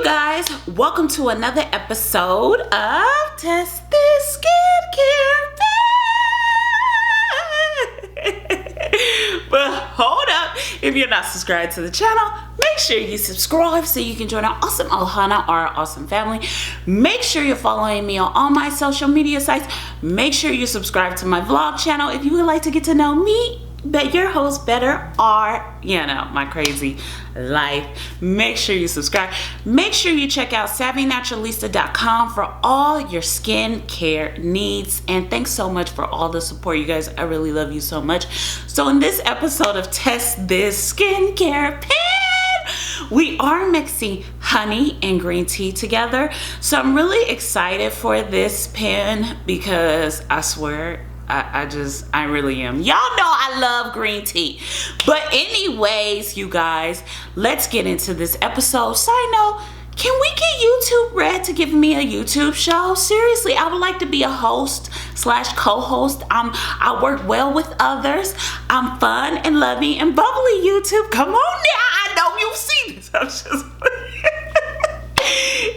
guys, welcome to another episode of Test This Skincare. But hold up, if you're not subscribed to the channel, make sure you subscribe so you can join our awesome Ohana, our awesome family. Make sure you're following me on all my social media sites. Make sure you subscribe to my vlog channel if you would like to get to know me, but your host better, or my crazy life. Make sure you subscribe. Make sure you check out savvynaturalista.com for all your skincare needs. And thanks so much for all the support, you guys. I really love you so much. So in this episode of Test This Skincare Pen, we are mixing honey and green tea together. So I'm really excited for this pen because I swear I really am. Y'all know I love green tea. But anyways, you guys, let's get into this episode. Side note, can we get YouTube Red to give me a YouTube show? Seriously, I would like to be a host / co-host. I work well with others. I'm fun and loving and bubbly, YouTube. Come on now. I know you've seen this. I'm just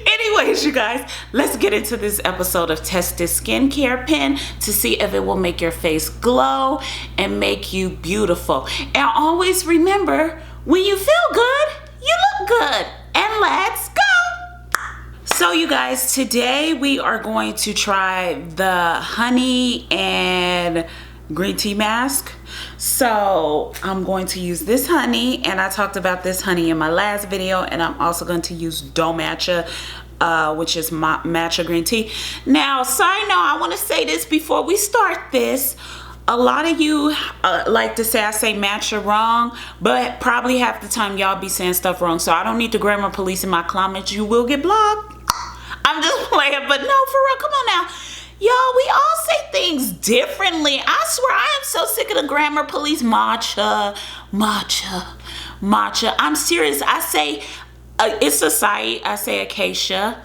anyways, you guys, let's get into this episode of Test This Skincare Pen to see if it will make your face glow and make you beautiful. And always remember, when you feel good, you look good. And let's go. So you guys, today we are going to try the honey and green tea mask. So I'm going to use this honey, and I talked about this honey in my last video, and I'm also going to use Do Matcha, which is matcha green tea. Now, side note, I want to say this before we start this. A lot of you like to say I say matcha wrong, but probably half the time y'all be saying stuff wrong. So I don't need the grammar police in my comments. You will get blocked. I'm just playing, but no, for real, come on now. Y'all, we all say things differently. I swear, I am so sick of the grammar police. Matcha. I'm serious. I say, it's a site. I say acacia.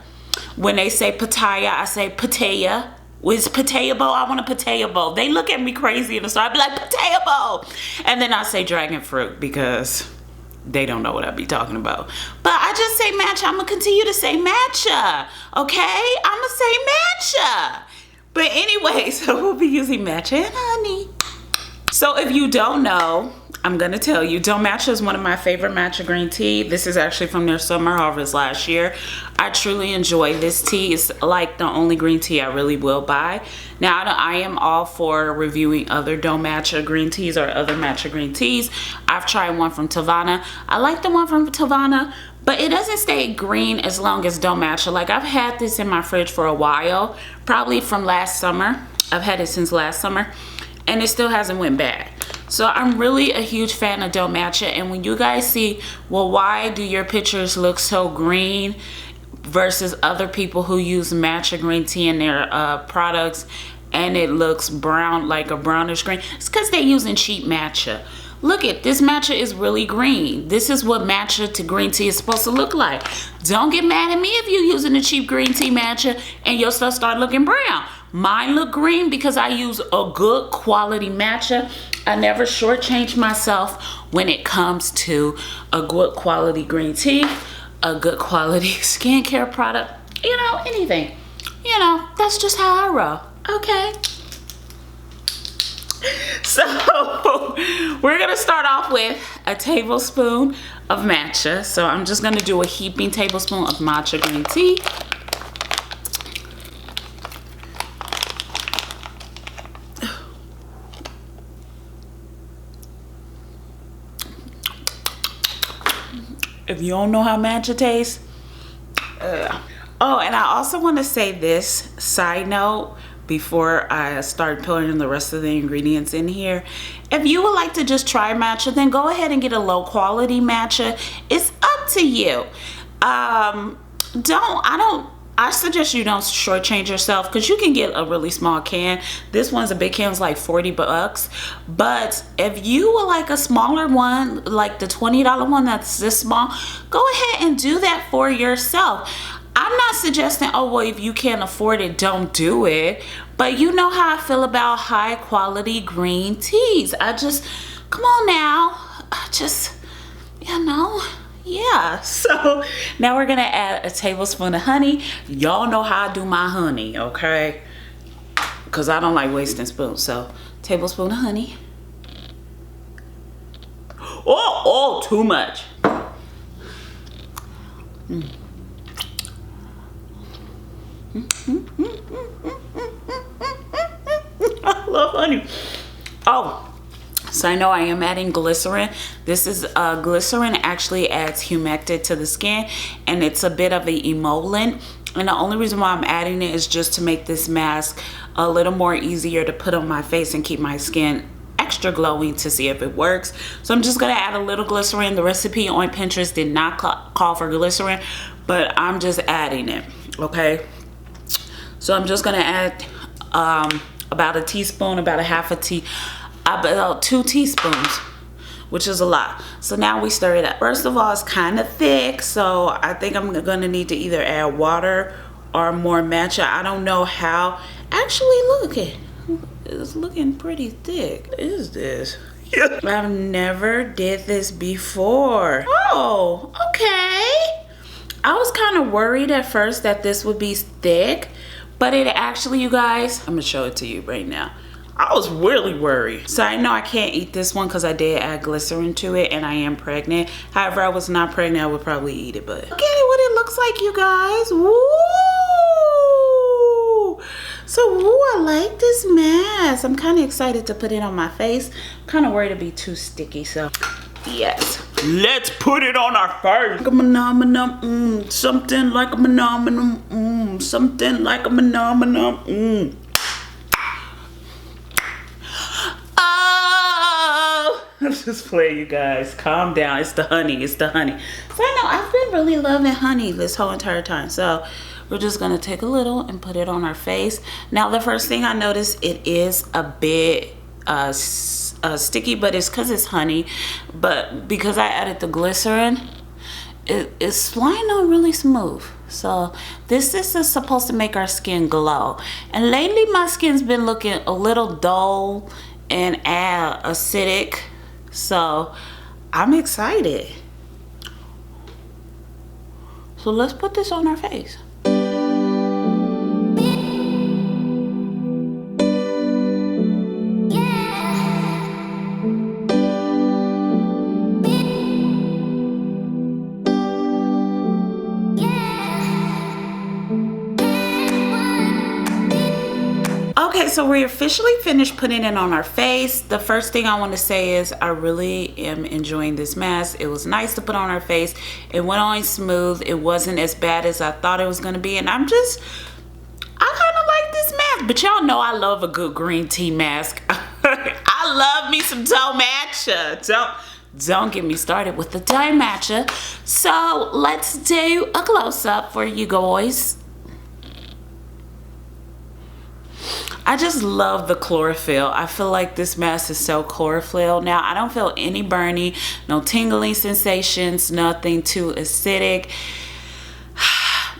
When they say pataya, I say pataya. It's pataya bowl. I want a pataya bowl. They look at me crazy in the store. I'd be like, pataya bowl. And then I say dragon fruit because they don't know what I be talking about. But I just say matcha. I'm going to continue to say matcha. Okay? I'm going to say matcha. But anyway, so we'll be using matcha and honey. So if you don't know, I'm gonna tell you, Do Matcha is one of my favorite matcha green tea. This is actually from their summer harvest last year. I truly enjoy this tea. It's like the only green tea I really will buy. Now, I am all for reviewing other Do Matcha green teas or other matcha green teas. I've tried one from Tavana. I like the one from Tavana, but it doesn't stay green as long as Do Matcha. Like, I've had this in my fridge for a while, probably from last summer. I've had it since last summer, and it still hasn't went bad. So I'm really a huge fan of Do Matcha. And when you guys see, well, why do your pictures look so green versus other people who use matcha green tea in their products and it looks brown, like a brownish green? It's because they're using cheap matcha. Look at this, matcha is really green. This is what matcha to green tea is supposed to look like. Don't get mad at me if you're using a cheap green tea matcha and your stuff start looking brown. Mine look green because I use a good quality matcha. I never shortchange myself when it comes to a good quality green tea, a good quality skincare product, anything. That's just how I roll, okay? So we're gonna start off with a tablespoon of matcha. So I'm just gonna do a heaping tablespoon of matcha green tea. If you don't know how matcha tastes. Oh, and I also want to say this side note before I start putting the rest of the ingredients in here. If you would like to just try matcha, then go ahead and get a low quality matcha. It's up to you. I suggest you don't shortchange yourself because you can get a really small can. This one's a big can, it's like 40 bucks. But if you would like a smaller one, like the $20 one that's this small, go ahead and do that for yourself. I'm not suggesting, oh, well, if you can't afford it, don't do it. But you know how I feel about high quality green teas. Come on now. yeah, so now we're gonna add a tablespoon of honey. Y'all know how I do my honey, okay? Because I don't like wasting spoons. So tablespoon of honey. Oh, too much. I love honey. Oh, so I know I am adding glycerin. This is glycerin actually adds humectant to the skin, and it's a bit of an emollient. And the only reason why I'm adding it is just to make this mask a little more easier to put on my face and keep my skin extra glowing to see if it works. So I'm just gonna add a little glycerin. The recipe on Pinterest did not call for glycerin, but I'm just adding it, okay? So I'm just gonna add about a teaspoon, about about 2 teaspoons, which is a lot. So now we stir it up. First of all, it's kind of thick, so I think I'm gonna need to either add water or more matcha. I don't know how. Actually, look it. It's looking pretty thick. What is this? I've never did this before. Oh, okay. I was kind of worried at first that this would be thick, but it actually, you guys, I'm gonna show it to you right now. I was really worried. So I know I can't eat this one because I did add glycerin to it and I am pregnant. However, I was not pregnant, I would probably eat it, but look at what it looks like, you guys. Woo! So, woo, I like this mask. I'm kind of excited to put it on my face. Kind of worried it'd be too sticky, so yes. Let's put it on our face. Like a phenomenon, something like a phenomenon, something like a phenomenon, I'm just playing, you guys. Calm down. It's the honey. It's the honey. So I know I've been really loving honey this whole entire time. So we're just gonna take a little and put it on our face. Now the first thing I noticed, it is a bit sticky, but it's because it's honey. But because I added the glycerin, it's flying on really smooth. So this is supposed to make our skin glow. And lately my skin's been looking a little dull and acidic. So I'm excited. So let's put this on our face. Okay, so we're officially finished putting it on our face. The first thing I want to say is I really am enjoying this mask. It was nice to put on our face. It went on smooth. It wasn't as bad as I thought it was going to be. And I kind of like this mask. But y'all know I love a good green tea mask. I love me some toe matcha. Don't get me started with the toe matcha. So let's do a close-up for you guys. I just love the chlorophyll. I feel like this mask is so chlorophyll. Now, I don't feel any burning, no tingling sensations, nothing too acidic.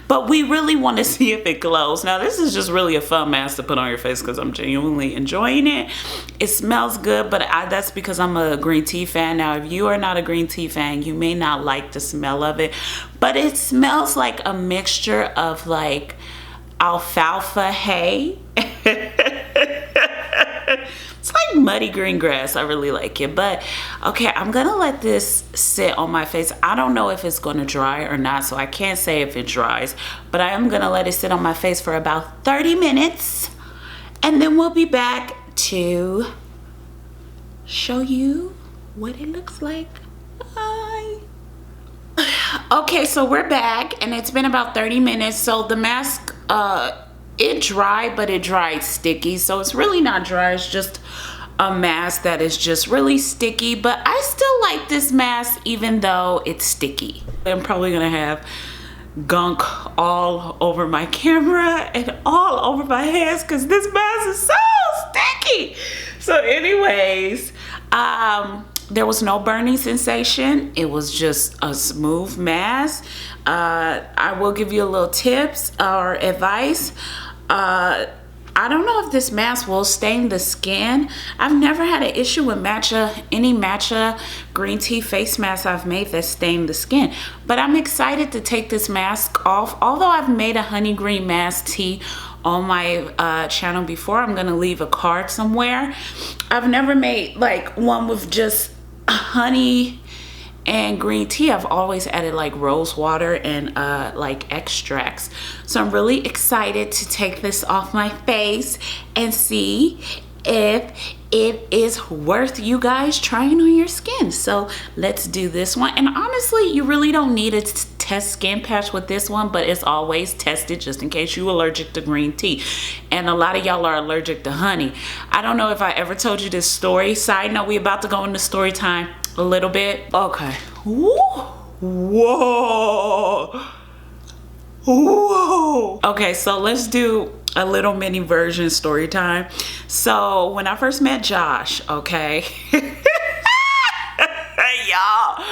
But we really want to see if it glows. Now, this is just really a fun mask to put on your face because I'm genuinely enjoying it. It smells good, but that's because I'm a green tea fan. Now, if you are not a green tea fan, you may not like the smell of it. But it smells like a mixture of like alfalfa hay. It's like muddy green grass. I really like it. But okay, I'm gonna let this sit on my face. I don't know if it's gonna dry or not, so I can't say if it dries, but I am gonna let it sit on my face for about 30 minutes and then we'll be back to show you what it looks like. Bye. Okay, so we're back and it's been about 30 minutes. So the mask, it dried, but it dried sticky. So it's really not dry, it's just a mask that is just really sticky. But I still like this mask even though it's sticky. I'm probably gonna have gunk all over my camera and all over my hands because this mask is so sticky. So anyways, there was no burning sensation. It was just a smooth mask. I will give you a little tips or advice. I don't know if this mask will stain the skin. I've never had an issue with any matcha green tea face mask I've made that stained the skin. But I'm excited to take this mask off. Although I've made a honey green mask tea on my channel before, I'm gonna leave a card somewhere. I've never made like one with just honey and green tea. I've always added like rose water and like extracts. So I'm really excited to take this off my face and see if it is worth you guys trying on your skin. So let's do this one. And honestly, you really don't need a test skin patch with this one, but it's always tested just in case you're allergic to green tea. And a lot of y'all are allergic to honey. I don't know if I ever told you this story. Side note, we about to go into story time a little bit. Okay. Whoa. Whoa. Okay, so let's do a little mini version story time. So when I first met Josh, okay, y'all,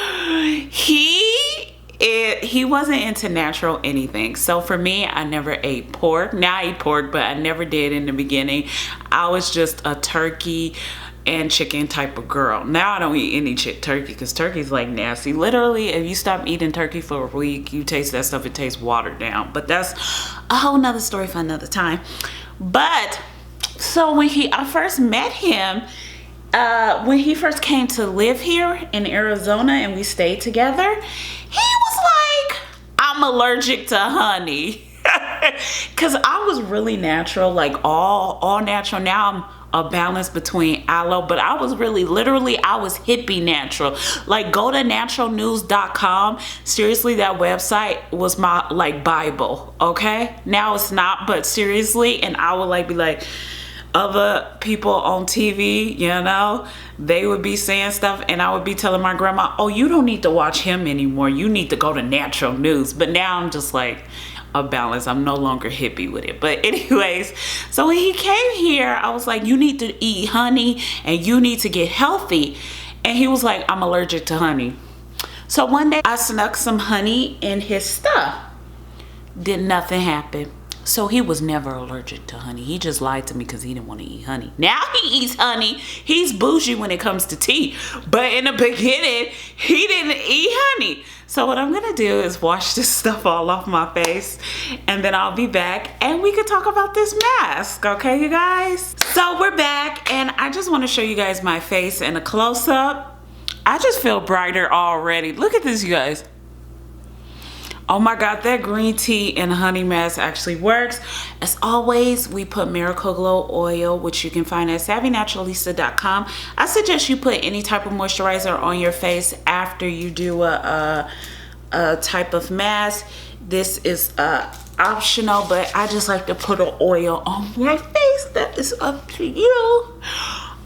he wasn't into natural anything. So for me, I never ate pork. Now I eat pork, but I never did in the beginning. I was just a turkey and chicken type of girl. Now I don't eat any turkey because turkey's like nasty. Literally, if you stop eating turkey for a week, you taste that stuff, it tastes watered down. But that's a whole nother story for another time. But so when I first met him, when he first came to live here in Arizona and we stayed together, he was like, I'm allergic to honey. Cause I was really natural, like all natural. Now I'm a balance between aloe, but I was really literally I was hippie natural. Like, go to naturalnews.com. Seriously, that website was my like Bible. Okay, now it's not, but seriously. And I would like be like, other people on TV, you know, they would be saying stuff and I would be telling my grandma, oh, you don't need to watch him anymore, you need to go to Natural News. But now I'm just like a balance. I'm no longer hippie with it. But anyways, so when he came here, I was like, you need to eat honey and you need to get healthy. And he was like, I'm allergic to honey. So one day I snuck some honey in his stuff. Did nothing happen. So he was never allergic to honey. He just lied to me because he didn't want to eat honey. Now he eats honey. He's bougie when it comes to tea. But in the beginning, he didn't eat honey. So what I'm going to do is wash this stuff all off my face. And then I'll be back and we could talk about this mask. Okay, you guys? So we're back and I just want to show you guys my face in a close-up. I just feel brighter already. Look at this, you guys. Oh my God, that green tea and honey mask actually works. As always, we put Miracle Glow oil, which you can find at savvynaturalista.com. I suggest you put any type of moisturizer on your face after you do a type of mask. This is optional, but I just like to put an oil on my face. That is up to you.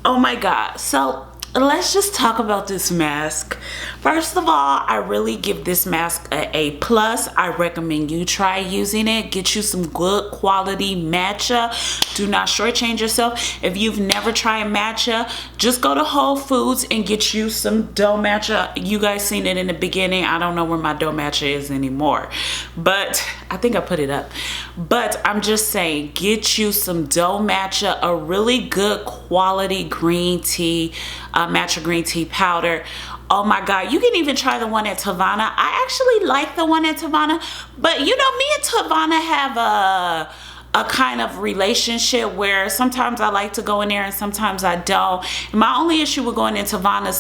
Oh my God. So let's just talk about this mask. First of all, I really give this mask a A+. I recommend you try using it. Get you some good quality matcha. Do not shortchange yourself. If you've never tried matcha, just go to Whole Foods and get you some dough matcha. You guys seen it in the beginning. I don't know where my dough matcha is anymore, but I think I put it up. But I'm just saying, get you some dough matcha, a really good quality green tea, matcha green tea powder. Oh my God, you can even try the one at Tavana. I actually like the one at Tavana, but you know, me and Tavana have a kind of relationship where sometimes I like to go in there and sometimes I don't. And my only issue with going into Tavana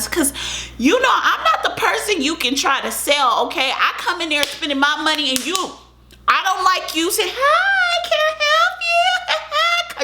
because you know, I'm not the person you can try to sell, okay? I come in there spending my money and I don't like you say, hi, can I help you?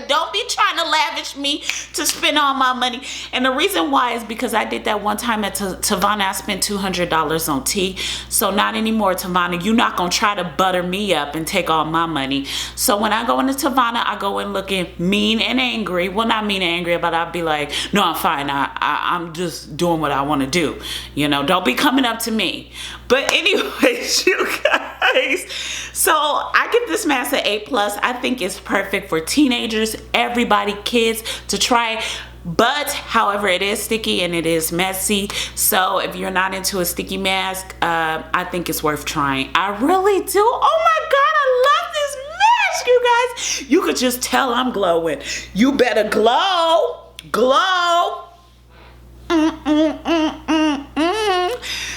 Don't be trying to lavish me to spend all my money. And the reason why is because I did that one time at Tavana. I spent $200 on tea. So not anymore, Tavana. You're not going to try to butter me up and take all my money. So when I go into Tavana, I go in looking mean and angry. Well, not mean and angry, but I'll be like, no, I'm fine. I'm just doing what I want to do. You know, don't be coming up to me. But anyways, you guys, so I give this mask an A+. I think it's perfect for teenagers, everybody, kids to try. But however, it is sticky and it is messy. So if you're not into a sticky mask, I think it's worth trying. I really do. Oh my God, I love this mask. gosh, you guys, you could just tell I'm glowing. You better glow. Glow.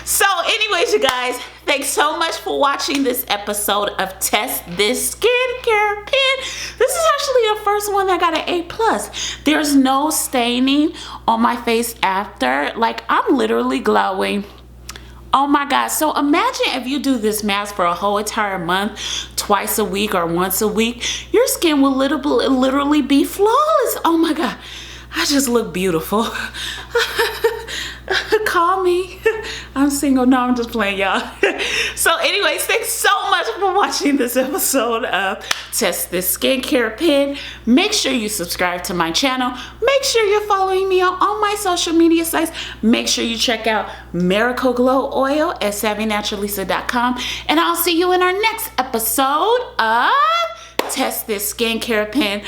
So anyways, you guys, thanks so much for watching this episode of Test This Skincare Pen. This is actually the first one that got an A+. There's no staining on my face after. Like, I'm literally glowing. Oh my God. So imagine if you do this mask for a whole entire month, twice a week or once a week, your skin will literally be flawless. Oh my God. I just look beautiful. Call me. I'm single. No, I'm just playing, y'all. So anyways, thanks so much for watching this episode of Test This Skincare Pen. Make sure you subscribe to my channel. Make sure you're following me on all my social media sites. Make sure you check out Miracle Glow Oil at SavvyNaturalista.com. And I'll see you in our next episode of Test This Skincare Pen.